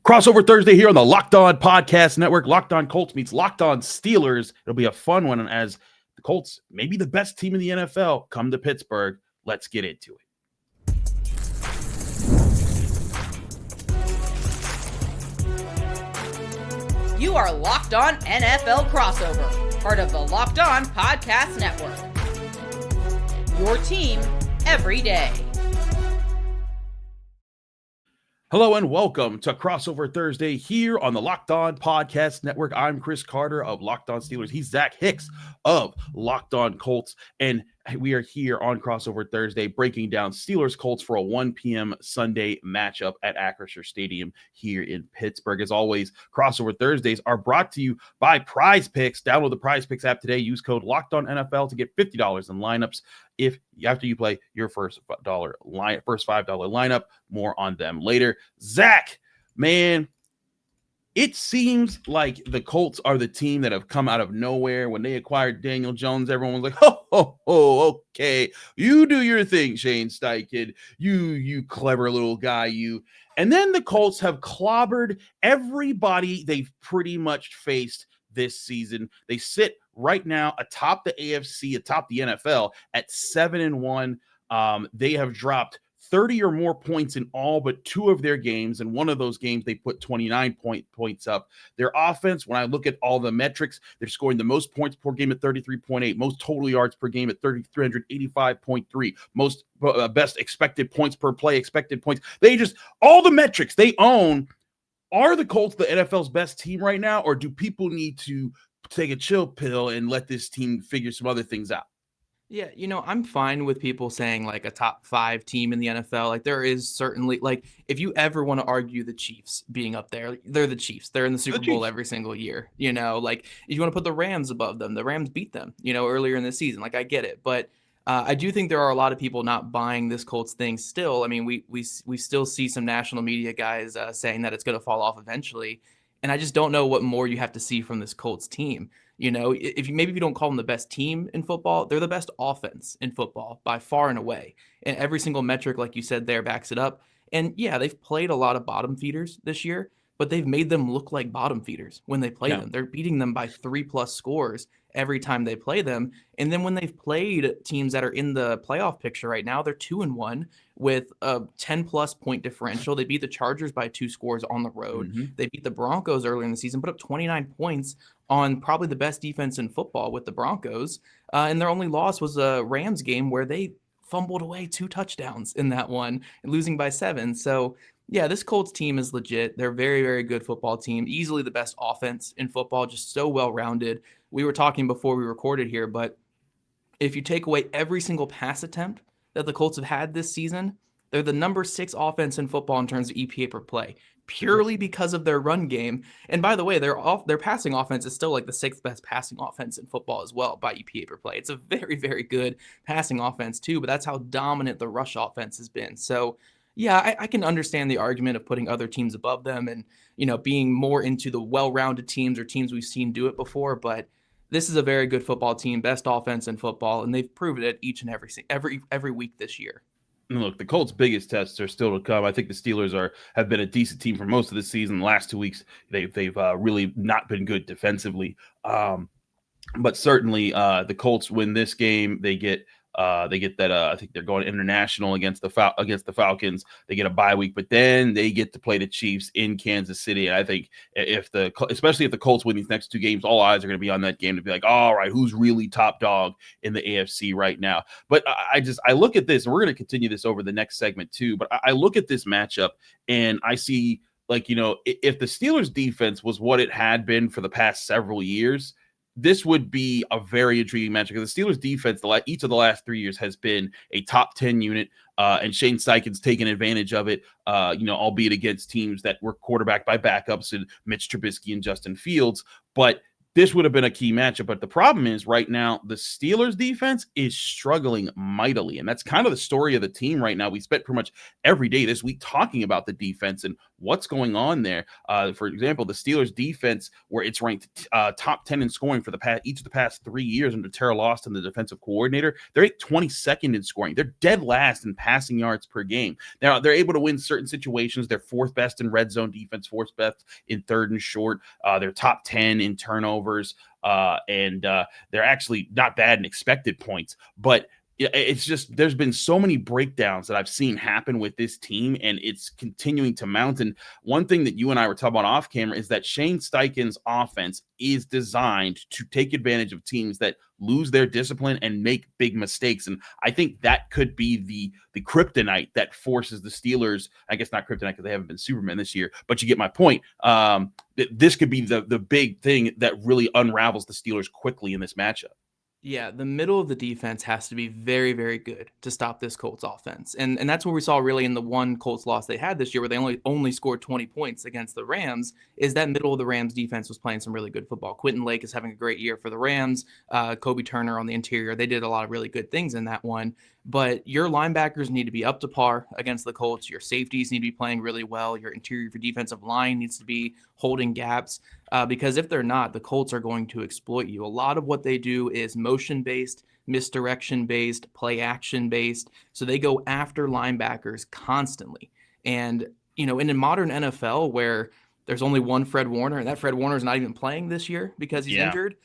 Crossover Thursday here on the Locked On Podcast Network. Locked On Colts meets Locked On Steelers. It'll be a fun one as the Colts, maybe the best team in the NFL, come to Pittsburgh. Let's get into it. You are Locked On NFL Crossover, part of the Locked On Podcast Network. Your team every day. Hello and welcome to Crossover Thursday here on the Locked On Podcast Network. I'm Chris Carter of Locked On Steelers. He's Zack Hicks of Locked On Colts. And we are here on Crossover Thursday breaking down Steelers Colts for a 1 p.m. Sunday matchup at Acrisure Stadium here in Pittsburgh. As always, Crossover Thursdays are brought to you by PrizePicks. Download the PrizePicks app today. Use code LOCKEDONNFL to get $50 in lineups after you play your first $5 lineup. More on them later. Zack, man, it seems like the Colts are the team that have come out of nowhere. When they acquired Daniel Jones, everyone was like, okay, you do your thing, Shane Steichen, you clever little guy, you. And then the Colts have clobbered everybody they've pretty much faced this season. They sit right now atop the AFC, atop the NFL at 7-1. They have dropped 30 or more points in all but two of their games. And one of those games, they put 29 points up. Their offense, when I look at all the metrics, they're scoring the most points per game at 33.8, most total yards per game at 385.3, most best expected points per play, expected points. All the metrics they own. Are the Colts the NFL's best team right now, or do people need to take a chill pill and let this team figure some other things out? Yeah, I'm fine with people saying like a top 5 team in the NFL. Like there is certainly if you ever want to argue the Chiefs being up there, they're the Chiefs. They're in the Super Bowl every single year. If you want to put the Rams above them, the Rams beat them, earlier in the season. I get it. But I do think there are a lot of people not buying this Colts thing still. I mean, we still see some national media guys saying that it's going to fall off eventually. And I just don't know what more you have to see from this Colts team. If you don't call them the best team in football, they're the best offense in football by far and away. And every single metric, like you said there, backs it up. And yeah, they've played a lot of bottom feeders this year, but they've made them look like bottom feeders when they play them. They're beating them by 3+ scores every time they play them. And then when they've played teams that are in the playoff picture right now, they're 2-1 with a 10+ point differential. They beat the Chargers by 2 scores on the road. Mm-hmm. They beat the Broncos earlier in the season, put up 29 points on probably the best defense in football with the Broncos. And their only loss was a Rams game where they fumbled away 2 touchdowns in that one, losing by 7. So yeah, this Colts team is legit. They're a very, very good football team. Easily the best offense in football, just so well-rounded. We were talking before we recorded here, but if you take away every single pass attempt that the Colts have had this season, they're the number 6 offense in football in terms of EPA per play, purely because of their run game. And by the way, their passing offense is still like the 6th best passing offense in football as well by EPA per play. It's a very, very good passing offense too, but that's how dominant the rush offense has been. So yeah, I can understand the argument of putting other teams above them and, being more into the well-rounded teams or teams we've seen do it before. But this is a very good football team, best offense in football, and they've proven it each and every week this year. Look, the Colts' biggest tests are still to come. I think the Steelers have been a decent team for most of the season. The last 2 weeks, they've really not been good defensively. But certainly, the Colts win this game. They get that. I think they're going international against the Falcons. They get a bye week, but then they get to play the Chiefs in Kansas City. And I think especially if the Colts win these next 2 games, all eyes are going to be on that game to be like, all right, who's really top dog in the AFC right now? But I look at this, and we're going to continue this over the next segment too. But I look at this matchup, and I see if the Steelers defense was what it had been for the past several years, this would be a very intriguing matchup because the Steelers defense, each of the last 3 years, has been a top 10 unit, and Shane Steichen's taken advantage of it, albeit against teams that were quarterbacked by backups and Mitch Trubisky and Justin Fields. But this would have been a key matchup. But the problem is right now, the Steelers defense is struggling mightily. And that's kind of the story of the team right now. We spent pretty much every day this week talking about the defense and what's going on there. For example, the Steelers defense, where it's ranked top 10 in scoring for each of the past 3 years under Terrell Austin, the defensive coordinator, they're 22nd in scoring. They're dead last in passing yards per game. Now, they're able to win certain situations. They're fourth best in red zone defense, fourth best in third and short. They're top 10 in turnovers, and they're actually not bad in expected points. But it's just there's been so many breakdowns that I've seen happen with this team, and it's continuing to mount. And one thing that you and I were talking about off camera is that Shane Steichen's offense is designed to take advantage of teams that lose their discipline and make big mistakes. And I think that could be the kryptonite that forces the Steelers. I guess not kryptonite because they haven't been Superman this year, but you get my point. This could be the big thing that really unravels the Steelers quickly in this matchup. Yeah, the middle of the defense has to be very, very good to stop this Colts offense. And that's what we saw really in the one Colts loss they had this year where they only scored 20 points against the Rams, is that middle of the Rams defense was playing some really good football. Quentin Lake is having a great year for the Rams. Kobe Turner on the interior. They did a lot of really good things in that one. But your linebackers need to be up to par against the Colts. Your safeties need to be playing really well. Your interior for defensive line needs to be holding gaps because if they're not, the Colts are going to exploit you. A lot of what they do is motion-based, misdirection-based, play-action-based. So they go after linebackers constantly. And, in a modern NFL where there's only one Fred Warner, and that Fred Warner is not even playing this year because he's injured,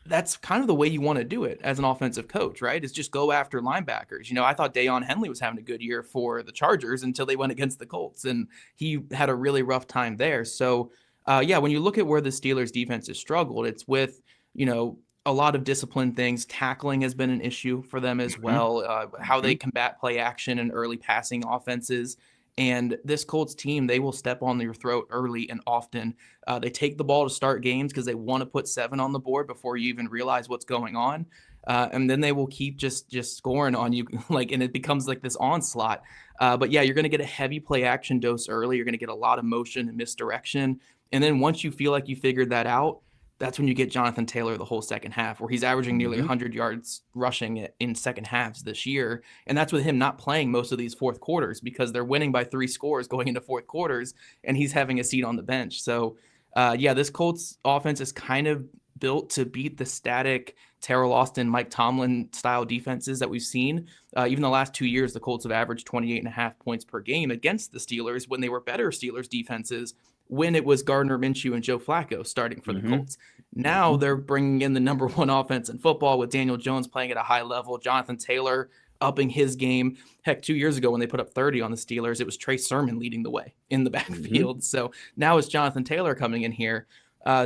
that's kind of the way you want to do it as an offensive coach, right? Is just go after linebackers. I thought Dayon Henley was having a good year for the Chargers until they went against the Colts, and he had a really rough time there. So, when you look at where the Steelers defense has struggled, it's with, a lot of discipline things. Tackling has been an issue for them as well, how they combat play action and early passing offenses. And this Colts team, they will step on your throat early and often. They take the ball to start games because they want to put 7 on the board before you even realize what's going on. And then they will keep just scoring on you, and it becomes like this onslaught. But you're going to get a heavy play action dose early. You're going to get a lot of motion and misdirection. And then once you feel like you figured that out, that's when you get Jonathan Taylor the whole second half, where he's averaging nearly 100 yards rushing in second halves this year. And that's with him not playing most of these fourth quarters because they're winning by 3 scores going into fourth quarters, and he's having a seat on the bench. So, this Colts offense is kind of built to beat the static Terrell Austin, Mike Tomlin style defenses that we've seen. Even the last 2 years, the Colts have averaged 28.5 points per game against the Steelers when they were better Steelers defenses, when it was Gardner Minshew and Joe Flacco starting for the Colts. Now they're bringing in the number 1 offense in football with Daniel Jones playing at a high level, Jonathan Taylor upping his game. Heck, 2 years ago when they put up 30 on the Steelers, it was Trey Sermon leading the way in the backfield. So now it's Jonathan Taylor coming in here. I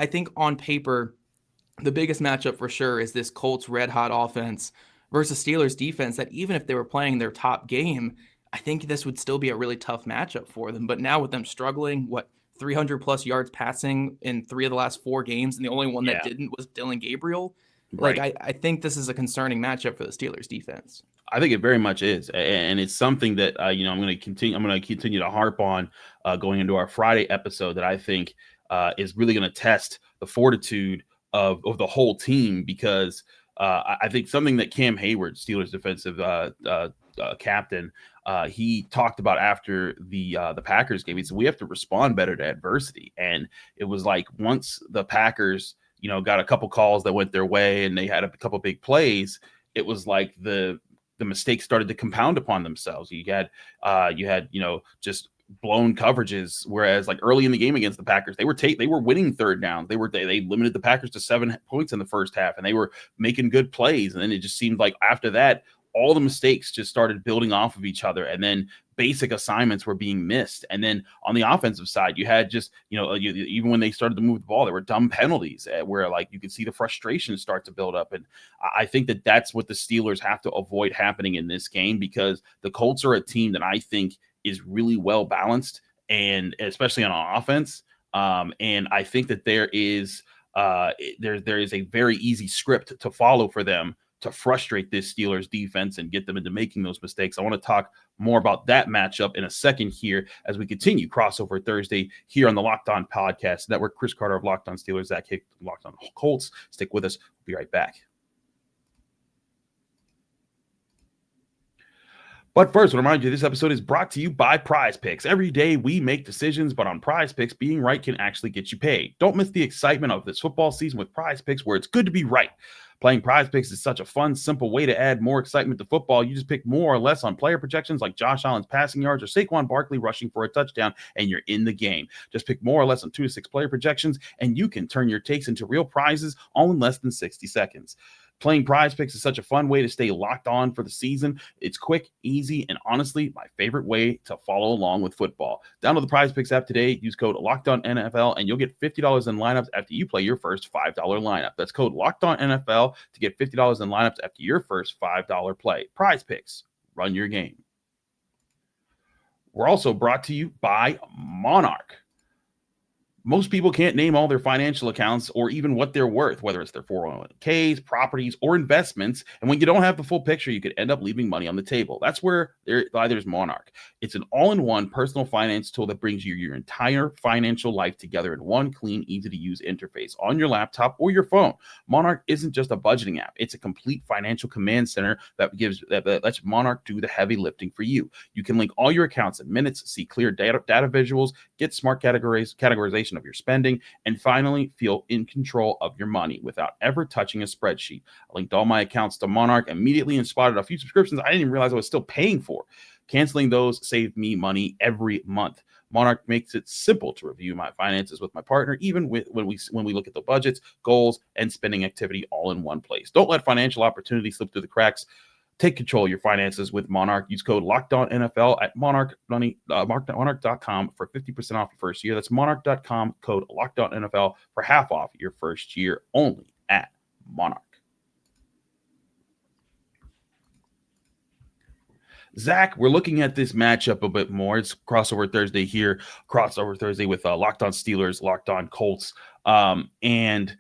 think on paper, the biggest matchup for sure is this Colts red-hot offense versus Steelers defense that even if they were playing their top game, I think this would still be a really tough matchup for them. But now with them struggling, 300-plus yards passing in 3 of the last 4 games, and the only one that didn't was Dylan Gabriel. Right. I think this is a concerning matchup for the Steelers defense. I think it very much is, and it's something that I'm going to continue to harp on going into our Friday episode that I think is really going to test the fortitude of the whole team, because I think something that Cam Hayward, Steelers defensive captain, he talked about after the Packers game. He said we have to respond better to adversity, and it was like once the Packers got a couple calls that went their way and they had a couple big plays, it was like the mistakes started to compound upon themselves. You had just blown coverages, whereas like early in the game against the Packers, they were winning third downs. They limited the Packers to 7 points in the first half, and they were making good plays. And then it just seemed like after that, all the mistakes just started building off of each other, and then basic assignments were being missed. And then on the offensive side, you had just, even when they started to move the ball, there were dumb penalties where like you could see the frustration start to build up. And I think that that's what the Steelers have to avoid happening in this game, because the Colts are a team that I think is really well balanced, and especially on offense. And I think that there is a very easy script to follow for them to frustrate this Steelers defense and get them into making those mistakes. I want to talk more about that matchup in a second here as we continue Crossover Thursday here on the Locked On Podcast Network. Chris Carter of Locked On Steelers, Zack Hicks of Locked On Colts. Stick with us. We'll be right back. But first, I want to remind you, this episode is brought to you by PrizePicks. Every day we make decisions, but on PrizePicks, being right can actually get you paid. Don't miss the excitement of this football season with PrizePicks, where it's good to be right. Playing PrizePicks is such a fun, simple way to add more excitement to football. You just pick more or less on player projections like Josh Allen's passing yards or Saquon Barkley rushing for a touchdown, and you're in the game. Just pick more or less on 2 to 6 player projections, and you can turn your takes into real prizes all in less than 60 seconds. Playing PrizePicks is such a fun way to stay locked on for the season. It's quick, easy, and honestly, my favorite way to follow along with football. Download the PrizePicks app today. Use code LOCKEDONNFL, and you'll get $50 in lineups after you play your first $5 lineup. That's code LOCKEDONNFL to get $50 in lineups after your first $5 play. PrizePicks, run your game. We're also brought to you by Monarch. Most people can't name all their financial accounts or even what they're worth, whether it's their 401ks, properties, or investments. And when you don't have the full picture, you could end up leaving money on the table. That's where there's Monarch. It's an all-in-one personal finance tool that brings you your entire financial life together in one clean, easy-to-use interface on your laptop or your phone. Monarch isn't just a budgeting app. It's a complete financial command center that lets Monarch do the heavy lifting for you. You can link all your accounts in minutes, see clear data visuals, get smart categorization of your spending, and finally feel in control of your money without ever touching a spreadsheet. I linked all my accounts to Monarch immediately and spotted a few subscriptions I didn't even realize I was still paying for. Canceling those saved me money every month. Monarch makes it simple to review my finances with my partner, even when we look at the budgets, goals, and spending activity all in one place. Don't let financial opportunity slip through the cracks. Take control of your finances with Monarch. Use code LOCKEDONNFL at monarch.com for 50% off your first year. That's monarch.com, code LOCKEDONNFL for half off your first year only at Monarch. Zach, we're looking at this matchup a bit more. It's Crossover Thursday here, Crossover Thursday with Locked On Steelers, Locked On Colts. And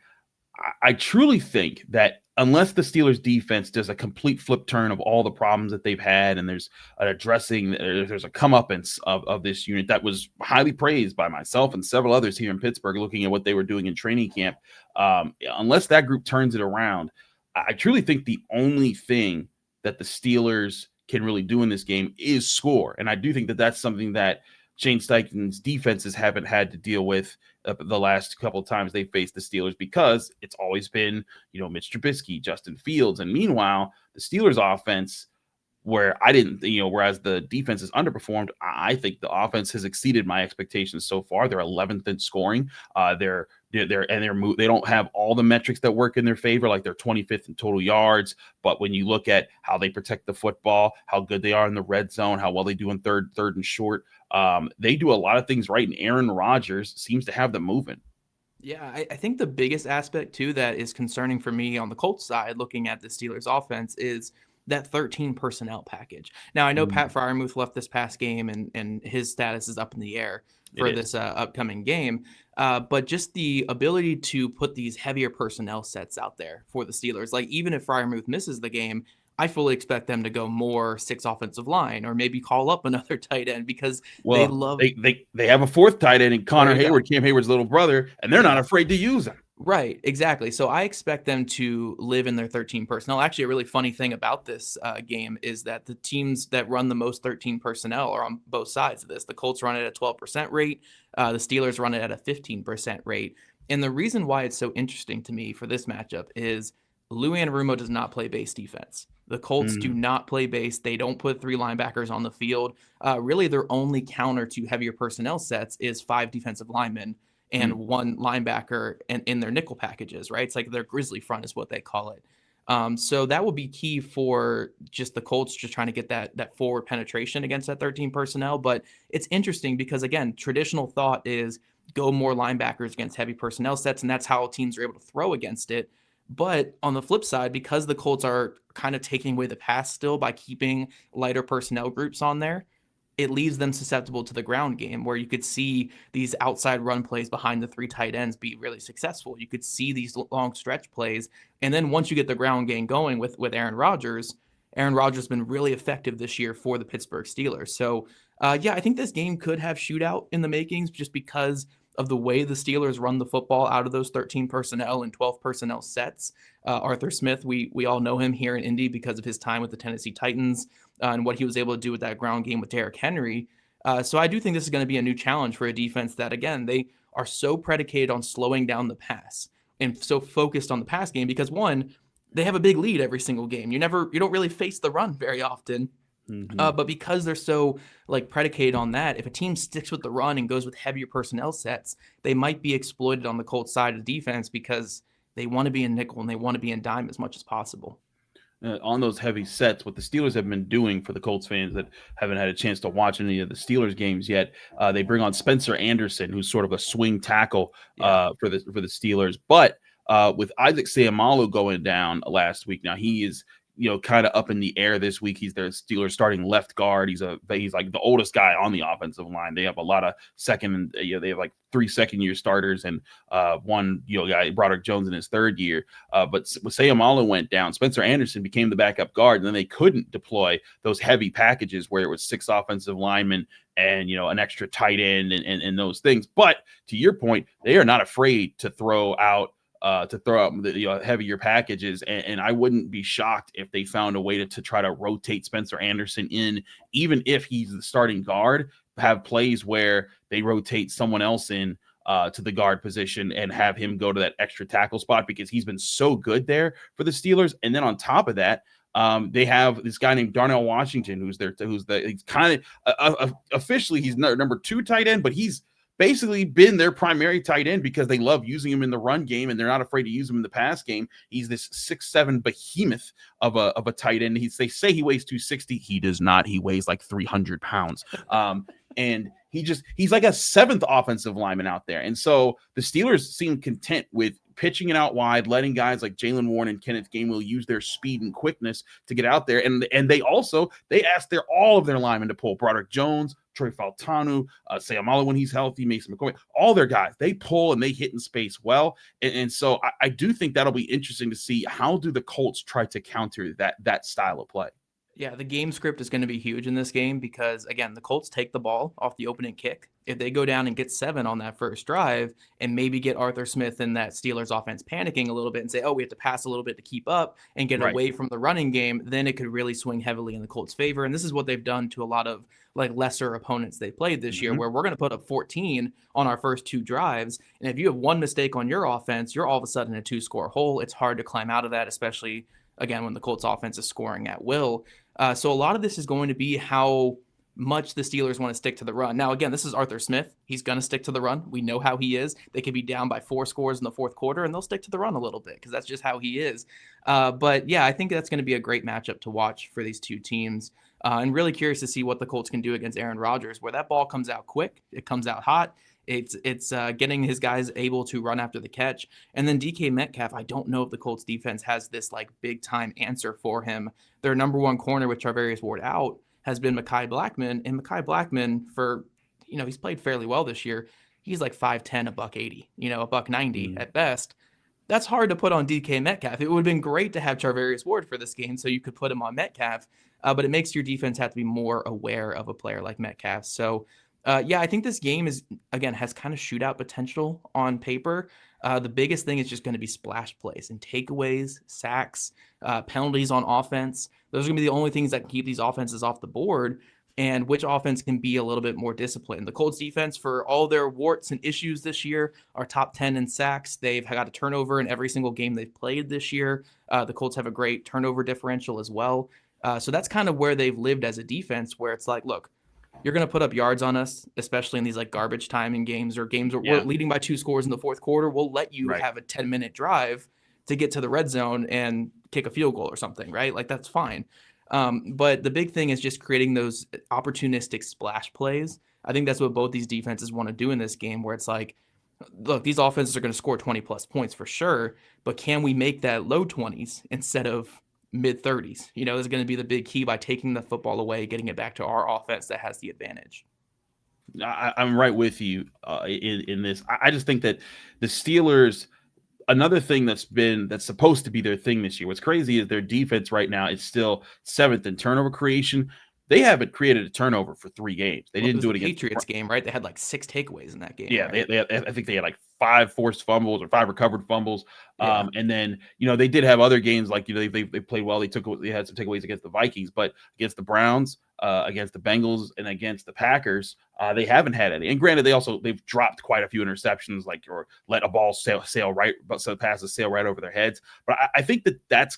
I truly think that unless the Steelers defense does a complete flip turn of all the problems that they've had, and there's a comeuppance of this unit that was highly praised by myself and several others here in Pittsburgh, looking at what they were doing in training camp, unless that group turns it around, I truly think the only thing that the Steelers can really do in this game is score. And I do think that that's something that Shane Steichen's defenses haven't had to deal with the last couple of times they faced the Steelers, because it's always been, Mitch Trubisky, Justin Fields. And meanwhile, the Steelers offense, whereas the defense has underperformed, I think the offense has exceeded my expectations so far. They're 11th in scoring. They don't have all the metrics that work in their favor, like they're 25th in total yards. But when you look at how they protect the football, how good they are in the red zone, how well they do in third and short, they do a lot of things right. And Aaron Rodgers seems to have them moving. Yeah, I think the biggest aspect too that is concerning for me on the Colts side, looking at the Steelers offense, is that 13 personnel package. Now, I know Pat Freiermuth left this past game and his status is up in the air for this upcoming game. But just the ability to put these heavier personnel sets out there for the Steelers, like even if Freiermuth misses the game, I fully expect them to go more 6 offensive line, or maybe call up another tight end, because they love. They have a fourth tight end in Connor Hayward, Cam Hayward's little brother, and they're not afraid to use him. Right, exactly. So I expect them to live in their 13 personnel. Actually, a really funny thing about this game is that the teams that run the most 13 personnel are on both sides of this. The Colts run it at a 12% rate. The Steelers run it at a 15% rate. And the reason why it's so interesting to me for this matchup is Lou Anarumo does not play base defense. The Colts do not play base. They don't put 3 linebackers on the field. Really, their only counter to heavier personnel sets is 5 defensive linemen and 1 linebacker in their nickel packages, right? It's like their grizzly front is what they call it. So that will be key for just the Colts just trying to get that forward penetration against that 13 personnel. But it's interesting because, again, traditional thought is go more linebackers against heavy personnel sets, and that's how teams are able to throw against it. But on the flip side, because the Colts are kind of taking away the pass still by keeping lighter personnel groups on there, it leaves them susceptible to the ground game, where you could see these outside run plays behind the 3 tight ends be really successful. You could see these long stretch plays. And then once you get the ground game going with Aaron Rodgers has been really effective this year for the Pittsburgh Steelers. So, yeah, I think this game could have shootout in the makings just because of the way the Steelers run the football out of those 13 personnel and 12 personnel sets. Arthur Smith, we all know him here in Indy because of his time with the Tennessee Titans and what he was able to do with that ground game with Derrick Henry. So I do think this is going to be a new challenge for a defense that, again, they are so predicated on slowing down the pass and so focused on the pass game because, one, they have a big lead every single game. You don't really face the run very often. Mm-hmm. But because they're so predicated on that, if a team sticks with the run and goes with heavier personnel sets, they might be exploited on the Colts side of the defense because they want to be in nickel and they want to be in dime as much as possible. On those heavy sets, what the Steelers have been doing for the Colts fans that haven't had a chance to watch any of the Steelers games yet, they bring on Spencer Anderson, who's sort of a swing tackle for the Steelers. But with Isaac Seumalo going down last week, now he is kind of up in the air this week. He's their Steelers starting left guard. He's like the oldest guy on the offensive line. They have a lot of they have like 3 second-year starters and one guy, Broderick Jones, in his 3rd year. But when Seumalo went down, Spencer Anderson became the backup guard, and then they couldn't deploy those heavy packages where it was 6 offensive linemen and an extra tight end and those things. But to your point, they are not afraid to throw out the heavier packages, and I wouldn't be shocked if they found a way to try to rotate Spencer Anderson in, even if he's the starting guard, have plays where they rotate someone else in to the guard position and have him go to that extra tackle spot because he's been so good there for the Steelers. And then on top of that, they have this guy named Darnell Washington, he's kind of officially he's number 2 tight end, but he's basically been their primary tight end because they love using him in the run game and they're not afraid to use him in the pass game. He's this 6'7" behemoth of a tight end. They say he weighs 260. He does not. He weighs like 300 pounds. And he's like a 7th offensive lineman out there. And so the Steelers seem content with pitching it out wide, letting guys like Jaylen Warren and Kenneth Gainwell use their speed and quickness to get out there. And they asked all of their linemen to pull. Broderick Jones, Troy Fautanu, Seumalo when he's healthy, Mason McCoy, all their guys, they pull and they hit in space well. And so I do think that'll be interesting to see how do the Colts try to counter that style of play. Yeah, the game script is going to be huge in this game because, again, the Colts take the ball off the opening kick. If they go down and get 7 on that first drive and maybe get Arthur Smith and that Steelers offense panicking a little bit and say, oh, we have to pass a little bit to keep up and get away from the running game, then it could really swing heavily in the Colts' favor. And this is what they've done to a lot of lesser opponents they played this year, where we're going to put up 14 on our first 2 drives. And if you have one mistake on your offense, you're all of a sudden in a 2-score hole. It's hard to climb out of that, especially, again, when the Colts offense is scoring at will. So a lot of this is going to be how much the Steelers want to stick to the run. Now, again, this is Arthur Smith. He's going to stick to the run. We know how he is. They could be down by 4 scores in the 4th quarter, and they'll stick to the run a little bit because that's just how he is. But, yeah, I think that's going to be a great matchup to watch for these 2 teams. And really curious to see what the Colts can do against Aaron Rodgers, where that ball comes out quick. It comes out hot. It's getting his guys able to run after the catch. And then DK Metcalf, I don't know if the Colts defense has this big time answer for him. Their number 1 corner with Charvarius Ward out has been Mekhi Blackman. And Mekhi Blackman, for, he's played fairly well this year. He's like 5'10", $180, $190 at best. That's hard to put on DK Metcalf. It would have been great to have Charvarius Ward for this game so you could put him on Metcalf. But it makes your defense have to be more aware of a player like Metcalf. So, yeah, I think this game has kind of shootout potential on paper. The biggest thing is just going to be splash plays and takeaways, sacks, penalties on offense. Those are going to be the only things that can keep these offenses off the board, and which offense can be a little bit more disciplined. The Colts defense, for all their warts and issues this year, are top 10 in sacks. They've got a turnover in every single game they've played this year. The Colts have a great turnover differential as well. So that's kind of where they've lived as a defense, where it's like, look, you're going to put up yards on us, especially in these garbage time in games or games where we're leading by 2 scores in the 4th quarter. We'll let you have a 10-minute drive to get to the red zone and kick a field goal or something, right? That's fine. But the big thing is just creating those opportunistic splash plays. I think that's what both these defenses want to do in this game, where it's like, look, these offenses are going to score 20-plus points for sure, but can we make that low 20s instead of mid-30s. Is going to be the big key by taking the football away, getting it back to our offense that has the advantage. I'm right with you in this. I just think that the Steelers, another thing that's supposed to be their thing this year. What's crazy is their defense right now is still 7th in turnover creation. They haven't created a turnover for 3 games. They didn't do it against the Patriots game, right? They had like 6 takeaways in that game. Yeah, right? I think they had like 5 forced fumbles or 5 recovered fumbles. Yeah. And then they did have other games like they played well. They had some takeaways against the Vikings, but against the Browns, against the Bengals, and against the Packers, they haven't had any. And granted, they've dropped quite a few interceptions, or let a ball sail right, so passes sail right over their heads. But I think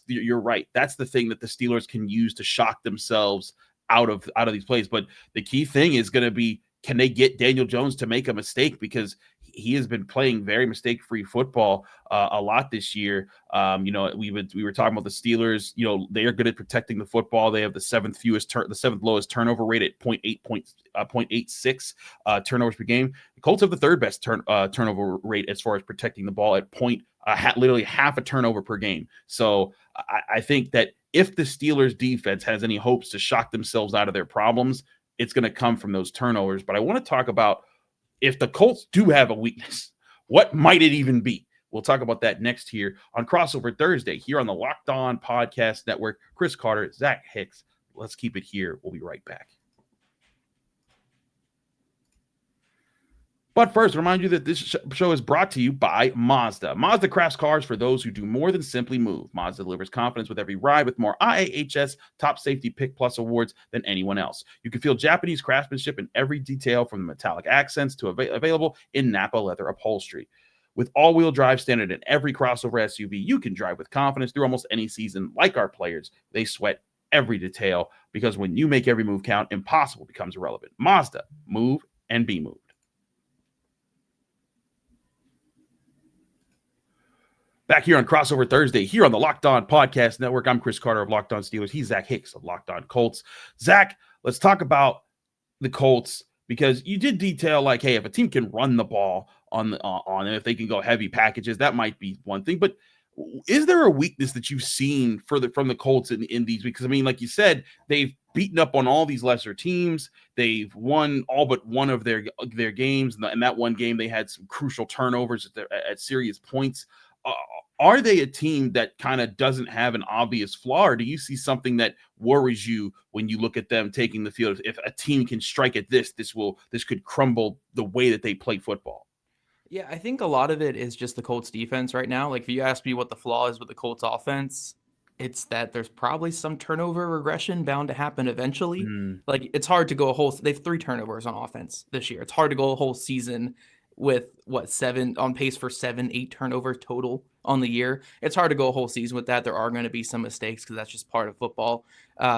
you're right. That's the thing that the Steelers can use to shock themselves out of these plays. But the key thing is going to be, can they get Daniel Jones to make a mistake? Because he has been playing very mistake-free football a lot this year. We were talking about the Steelers. They are good at protecting the football. They have the 7th lowest turnover rate at 0.86 turnovers per game. The Colts have the 3rd best turnover rate as far as protecting the ball at literally half a turnover per game. So I think that if the Steelers defense has any hopes to shock themselves out of their problems, it's going to come from those turnovers. But I want to talk about, if the Colts do have a weakness, what might it even be? We'll talk about that next here on Crossover Thursday here on the Locked On Podcast Network. Chris Carter, Zack Hicks. Let's keep it here. We'll be right back. But first, remind you that this show is brought to you by Mazda. Mazda crafts cars for those who do more than simply move. Mazda delivers confidence with every ride with more IAHS Top Safety Pick Plus awards than anyone else. You can feel Japanese craftsmanship in every detail, from the metallic accents to available in Napa leather upholstery. With all-wheel drive standard in every crossover SUV, you can drive with confidence through almost any season. Like our players, they sweat every detail, because when you make every move count, impossible becomes irrelevant. Mazda, move and be moved. Back here on Crossover Thursday, here on the Locked On Podcast Network. I'm Chris Carter of Locked On Steelers. He's Zack Hicks of Locked On Colts. Zack, let's talk about the Colts, because you did detail, like, hey, if a team can run the ball on them, if they can go heavy packages, that might be one thing. But is there a weakness that you've seen from the Colts in these weeks? Because, I mean, like you said, they've beaten up on all these lesser teams. They've won all but one of their games. And that one game, they had some crucial turnovers at serious points. Are they a team that kind of doesn't have an obvious flaw, or do you see something that worries you when you look at them taking the field? If a team can strike at this could crumble the way that they play football. Yeah, I think a lot of it is just the Colts defense right now. Like, if you ask me what the flaw is with the Colts offense, it's that there's probably some turnover regression bound to happen eventually. Like, it's hard to go they have 3 turnovers on offense this year. It's hard to go a whole season with 7 on pace for 7-8 turnovers total on the year. It's hard to go a whole season with that. There are going to be some mistakes because that's just part of football.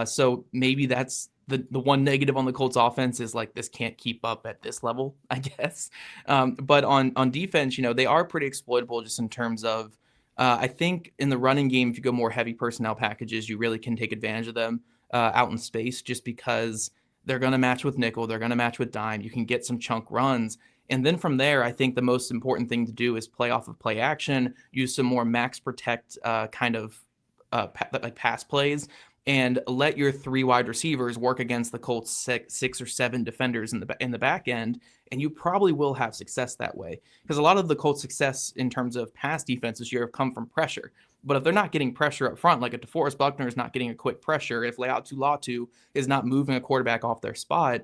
So maybe that's the one negative on the Colts offense, is like, this can't keep up at this level, I guess. But on defense, they are pretty exploitable, just in terms of, I think in the running game, if you go more heavy personnel packages, you really can take advantage of them out in space, just because they're going to match with nickel. They're going to match with dime. You can get some chunk runs. And then from there, I think the most important thing to do is play off of play action, use some more max protect like pass plays, and let your 3 wide receivers work against the Colts 6 or 7 defenders in the back end, and you probably will have success that way. Because a lot of the Colts' success in terms of pass defense this year have come from pressure. But if they're not getting pressure up front, like if DeForest Buckner is not getting a quick pressure, if Leatu Latu is not moving a quarterback off their spot,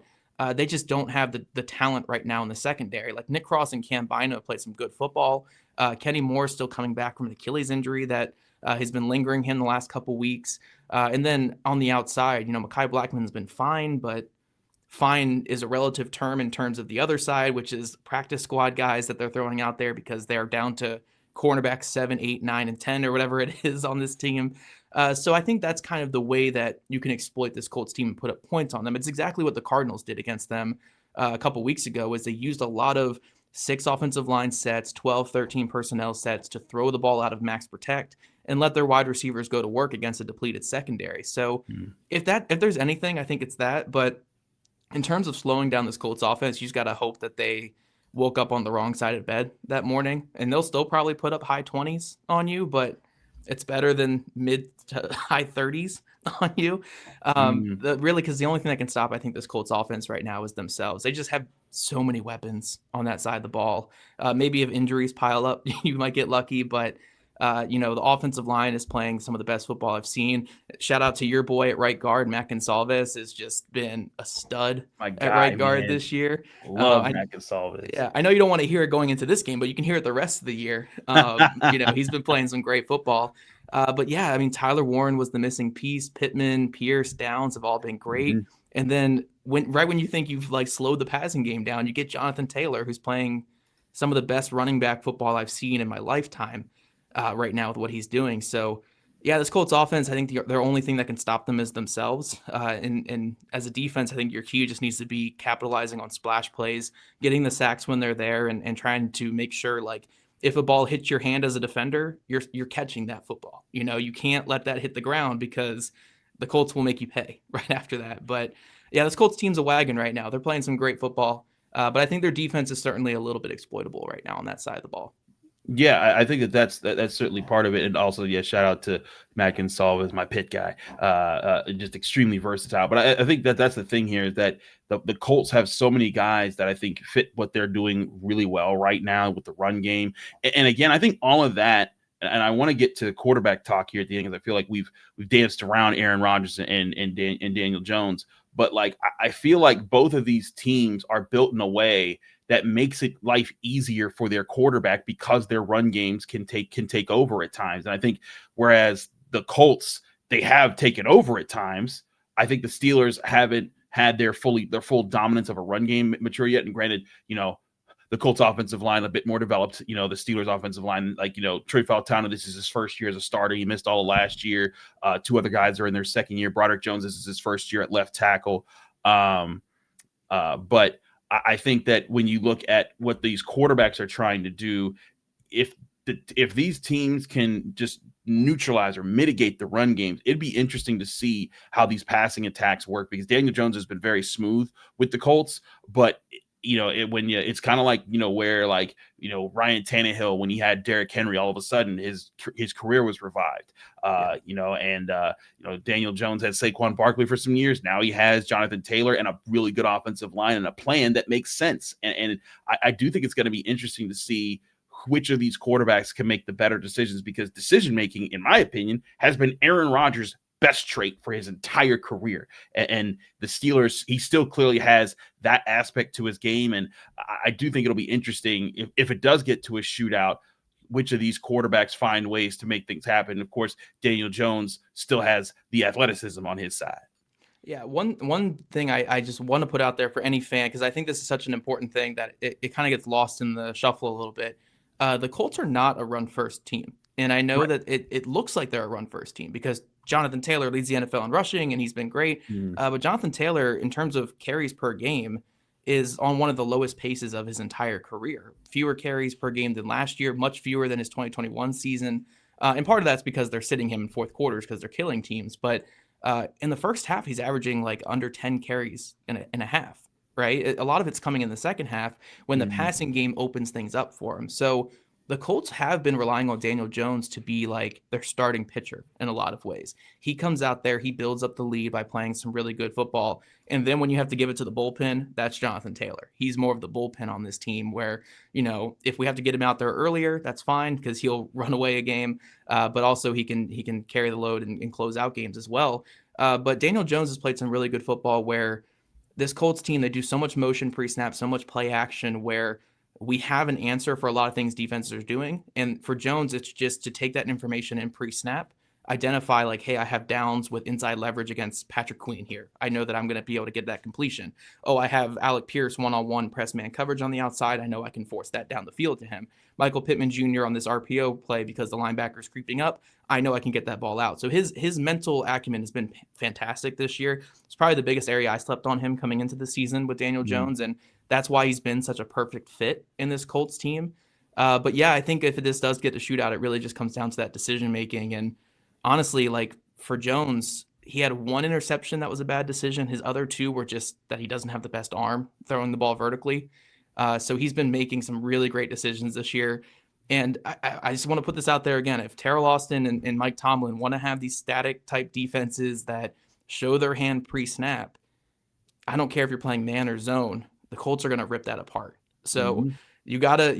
they just don't have the talent right now in the secondary. Like, Nick Cross and Cam Bynum have played some good football. Kenny Moore is still coming back from an Achilles injury that has been lingering him the last couple weeks. And then on the outside, Mekhi Blackman's been fine, but fine is a relative term in terms of the other side, which is practice squad guys that they're throwing out there because they're down to cornerbacks 7, 8, 9, and 10 or whatever it is on this team. So I think that's kind of the way that you can exploit this Colts team and put up points on them. It's exactly what the Cardinals did against them a couple weeks ago, is they used a lot of 6 offensive line sets, 12, 13 personnel sets to throw the ball out of max protect and let their wide receivers go to work against a depleted secondary. So if there's anything, I think it's that. But in terms of slowing down this Colts offense, you just got to hope that they woke up on the wrong side of bed that morning, and they'll still probably put up high 20s on you, but It's better than mid to high 30s on you. Mm. Really, because the only thing that can stop, I think, this Colts offense right now is themselves. They just have so many weapons on that side of the ball. Maybe if injuries pile up, you might get lucky, but the offensive line is playing some of the best football I've seen. Shout out to your boy at right guard. Mac Gonsalves has just been a stud My at guy, right guard man. this year. Love Mac Gonsalves. Yeah, I know you don't want to hear it going into this game, but you can hear it the rest of the year. He's been playing some great football. But yeah, I mean, Tyler Warren was the missing piece. Pittman, Pierce, Downs have all been great. Mhm. And then when you think you've like slowed the passing game down, you get Jonathan Taylor, who's playing some of the best running back football I've seen in my lifetime right now with what he's doing. So yeah, this Colts offense, I think their only thing that can stop them is themselves. And as a defense, I think your key just needs to be capitalizing on splash plays, getting the sacks when they're there, and trying to make sure, like, if a ball hits your hand as a defender, you're catching that football. You can't let that hit the ground because the Colts will make you pay right after that. But yeah, this Colts team's a wagon right now. They're playing some great football, but I think their defense is certainly a little bit exploitable right now on that side of the ball. Yeah, I think that's certainly part of it, and also, yeah, shout out to Mac Gonsalves, my pit guy, just extremely versatile. But I think that's the thing here, is that the Colts have so many guys that I think fit what they're doing really well right now with the run game, and again, I think all of that. And I want to get to the quarterback talk here at the end, because I feel like we've danced around Aaron Rodgers and Daniel Jones, but like I feel like both of these teams are built in a way that makes it life easier for their quarterback, because their run games can take over at times. And I think whereas the Colts, they have taken over at times, I think the Steelers haven't had their full dominance of a run game mature yet. And granted, the Colts offensive line a bit more developed. The Steelers offensive line, like, Trey Fautano, this is his first year as a starter. He missed all of last year. Two other guys are in their second year. Broderick Jones, this is his first year at left tackle. But I think that when you look at what these quarterbacks are trying to do, if these teams can just neutralize or mitigate the run games, it'd be interesting to see how these passing attacks work, because Daniel Jones has been very smooth with the Colts, but it's kind of like, where, like, Ryan Tannehill, when he had Derrick Henry, all of a sudden his career was revived. Daniel Jones had Saquon Barkley for some years. Now he has Jonathan Taylor and a really good offensive line and a plan that makes sense. And I do think it's going to be interesting to see which of these quarterbacks can make the better decisions, because decision-making, in my opinion, has been Aaron Rodgers' best trait for his entire career. And the Steelers, he still clearly has that aspect to his game. And I do think it'll be interesting if it does get to a shootout, which of these quarterbacks find ways to make things happen. Of course, Daniel Jones still has the athleticism on his side. Yeah, one thing I just want to put out there for any fan, because I think this is such an important thing that it kind of gets lost in the shuffle a little bit. The Colts are not a run-first team. And I know that it looks like they're a run-first team because Jonathan Taylor leads the NFL in rushing, and he's been great. But Jonathan Taylor, in terms of carries per game, is on one of the lowest paces of his entire career. Fewer carries per game than last year, much fewer than his 2021 season. And part of that's because they're sitting him in fourth quarters because they're killing teams. But in the first half, he's averaging like under 10 carries in a half, right? A lot of it's coming in the second half when the passing game opens things up for him. So the Colts have been relying on Daniel Jones to be like their starting pitcher in a lot of ways. He comes out there, he builds up the lead by playing some really good football. And then when you have to give it to the bullpen, that's Jonathan Taylor. He's more of the bullpen on this team where, if we have to get him out there earlier, that's fine because he'll run away a game. But also he can carry the load and close out games as well. But Daniel Jones has played some really good football where this Colts team, they do so much motion pre-snap, so much play action where we have an answer for a lot of things defenses are doing. And for Jones, it's just to take that information in pre-snap, identify like, hey, I have downs with inside leverage against Patrick Queen here. I know that I'm going to be able to get that completion. Oh, I have Alec Pierce one-on-one press man coverage on the outside. I know I can force that down the field to him. Michael Pittman Jr. on this RPO play because the linebacker's creeping up. I know I can get that ball out. So his mental acumen has been fantastic this year. It's probably the biggest area I slept on him coming into the season with Daniel Jones. And that's why he's been such a perfect fit in this Colts team. But yeah, I think if this does get to shootout, it really just comes down to that decision making. And honestly, like for Jones, he had one interception that was a bad decision. His other two were just that he doesn't have the best arm throwing the ball vertically. So he's been making some really great decisions this year. And I just want to put this out there again. If Terrell Austin and Mike Tomlin want to have these static type defenses that show their hand pre-snap, I don't care if you're playing man or zone, the Colts are going to rip that apart. So you gotta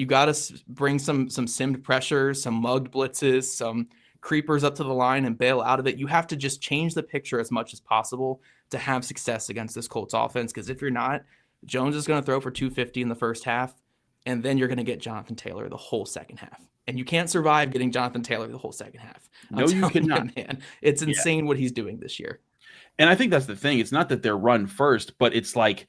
bring some simmed pressure, some mugged blitzes, some creepers up to the line and bail out of it. You have to just change the picture as much as possible to have success against this Colts offense. Because if you're not, Jones is going to throw for 250 in the first half. And then you're going to get Jonathan Taylor the whole second half. And you can't survive getting Jonathan Taylor the whole second half. No, you cannot. Man. It's insane what he's doing this year. And I think that's the thing. It's not that they're run first, but it's like,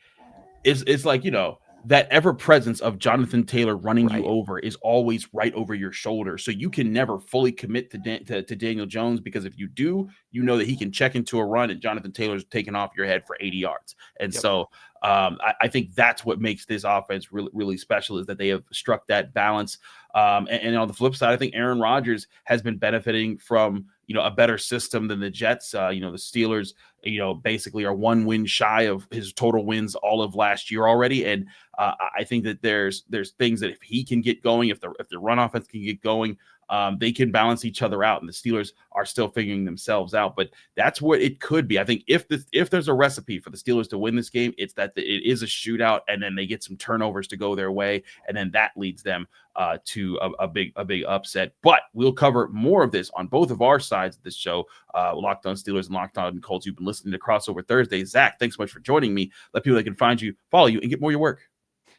you know, that ever presence of Jonathan Taylor running you over is always right over your shoulder. So you can never fully commit to Daniel Jones, because if you do, you know that he can check into a run and Jonathan Taylor's taking off your head for 80 yards. And so I think that's what makes this offense really, really special, is that they have struck that balance. And on the flip side, I think Aaron Rodgers has been benefiting from, you know, a better system than the Jets. You know, the Steelers, you know, basically are 1 win shy of his total wins all of last year already. And I think that there's things that if he can get going, if the run offense can get going, they can balance each other out, and the Steelers are still figuring themselves out. But that's what it could be. I think if there's a recipe for the Steelers to win this game, it's that it is a shootout, and then they get some turnovers to go their way, and then that leads them to a big upset. But we'll cover more of this on both of our sides of this show, Locked On Steelers and Locked On Colts. You've been listening to Crossover Thursday. Zach, thanks so much for joining me. Let people that can find you, follow you, and get more of your work.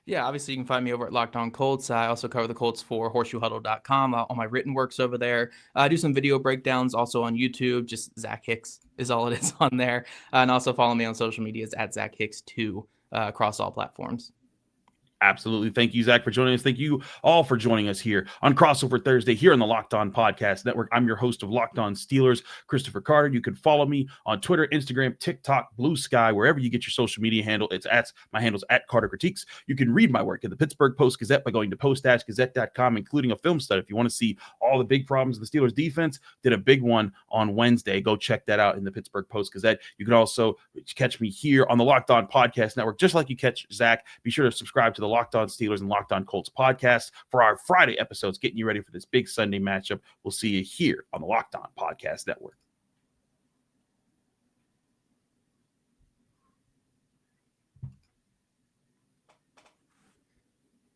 Yeah, obviously you can find me over at Locked On Colts. I also cover the Colts for horseshoehuddle.com. All my written works over there. I do some video breakdowns also on YouTube. Just Zack Hicks is all it is on there. And also follow me on social medias at Zack Hicks 2 across all platforms. Absolutely. Thank you, Zach, for joining us. Thank you all for joining us here on Crossover Thursday here on the Locked On Podcast Network. I'm your host of Locked On Steelers, Christopher Carter. You can follow me on Twitter, Instagram, TikTok, Blue Sky, wherever you get your social media handle. My handle's at Carter Critiques. You can read my work in the Pittsburgh Post-Gazette by going to post-gazette.com, including a film study. If you want to see all the big problems of the Steelers defense, did a big one on Wednesday. Go check that out in the Pittsburgh Post-Gazette. You can also catch me here on the Locked On Podcast Network, just like you catch Zach. Be sure to subscribe to the Locked On Steelers and Locked On Colts podcast for our Friday episodes, getting you ready for this big Sunday matchup. We'll see you here on the Locked On Podcast Network.